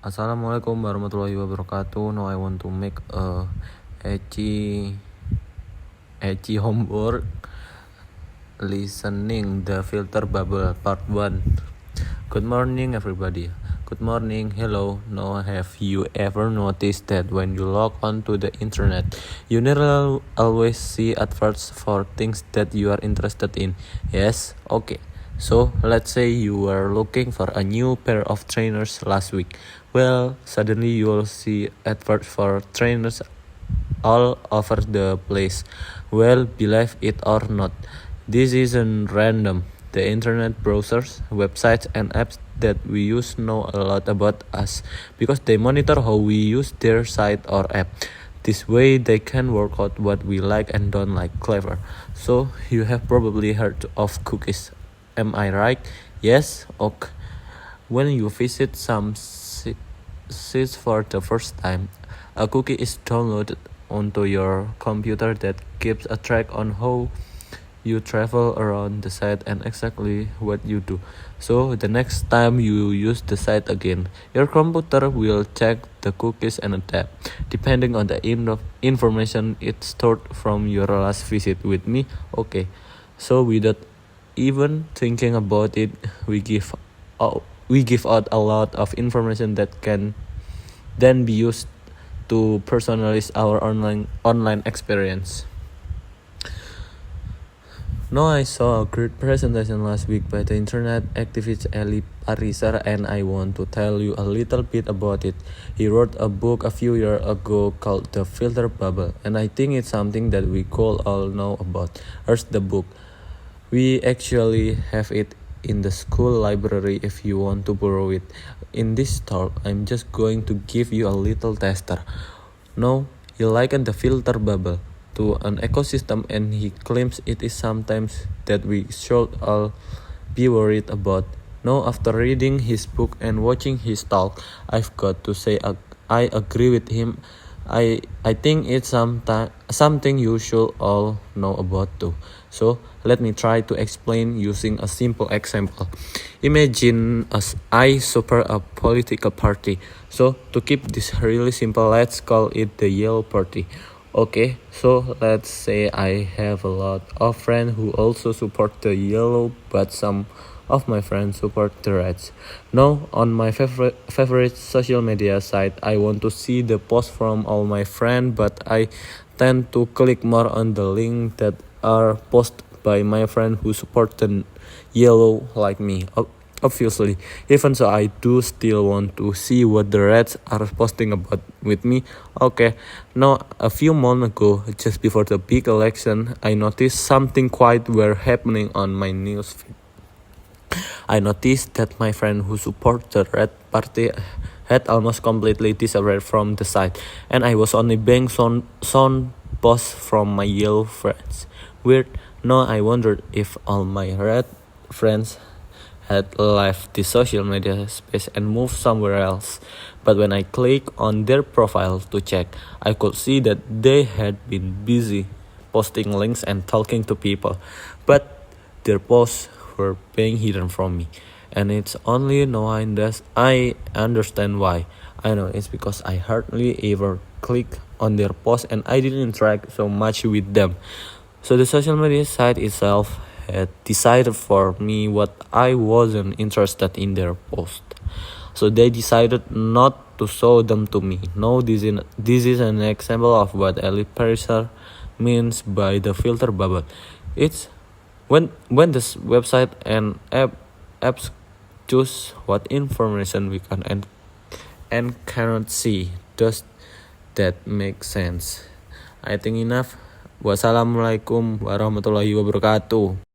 Assalamualaikum warahmatullahi wabarakatuh. Now I want to make a edgy homework. Listening the filter bubble part 1. Good morning everybody. Good morning. Hello. Now have you ever noticed that when you log onto the internet, you nearly always see adverts for things that you are interested in? Yes? Okay. So let's say you were looking for a new pair of trainers last week. Well, suddenly you'll see adverts for trainers all over the place. Well, believe it or not, this isn't random. The internet browsers, websites, and apps that we use know a lot about us because they monitor how we use their site or app. This way, they can work out what we like and don't like. Clever. So, you have probably heard of cookies. Am I right? Yes? Okay. When you visit some sites for the first time, a cookie is downloaded onto your computer that keeps a track on how you travel around the site and exactly what you do. So the next time you use the site again, your computer will check the cookies and adapt, depending on the information it stored from your last visit with me. Okay, so without even thinking about it, we give out a lot of information that can then be used to personalize our online experience. Now I saw a great presentation last week by the internet activist Eli Pariser, and I want to tell you a little bit about it. He wrote a book a few years ago called The Filter Bubble, and I think it's something that we could all know about. Here's the book. We actually have it in the school library if you want to borrow it. In this talk, I'm just going to give you a little tester. Now, he likened the filter bubble to an ecosystem, and he claims it is sometimes that we should all be worried about. Now, after reading his book and watching his talk, I've got to say I agree with him. I think it's something you should all know about too. So let me try to explain using a simple example. Imagine I support a political party. So to keep this really simple, let's call it the Yellow Party. Okay, so let's say I have a lot of friends who also support the yellow, but some of my friends support the reds. Now, on my favorite social media site, I want to see the post from all my friends, but I tend to click more on the link that are posted by my friend who support the yellow like me. Obviously, even so, I do still want to see what the Reds are posting about with me. Okay, now a few months ago, just before the big election, I noticed something quite weird happening on my newsfeed. I noticed that my friend who supports the Red Party had almost completely disappeared from the site, and I was only being some posts from my yellow friends. Weird. Now I wondered if all my red friends had left the social media space and moved somewhere else. But when I clicked on their profile to check, I could see that they had been busy posting links and talking to people, but their posts were being hidden from me. And it's only now I understand why. I know it's because I hardly ever click on their posts and I didn't interact so much with them. So the social media site itself had decided for me what I wasn't interested in their post. So they decided not to show them to me. Now this is an example of what Eli Pariser means by the filter bubble. It's when this website and apps choose what information we can and cannot see. Does that make sense? I think enough. Wassalamualaikum warahmatullahi wabarakatuh.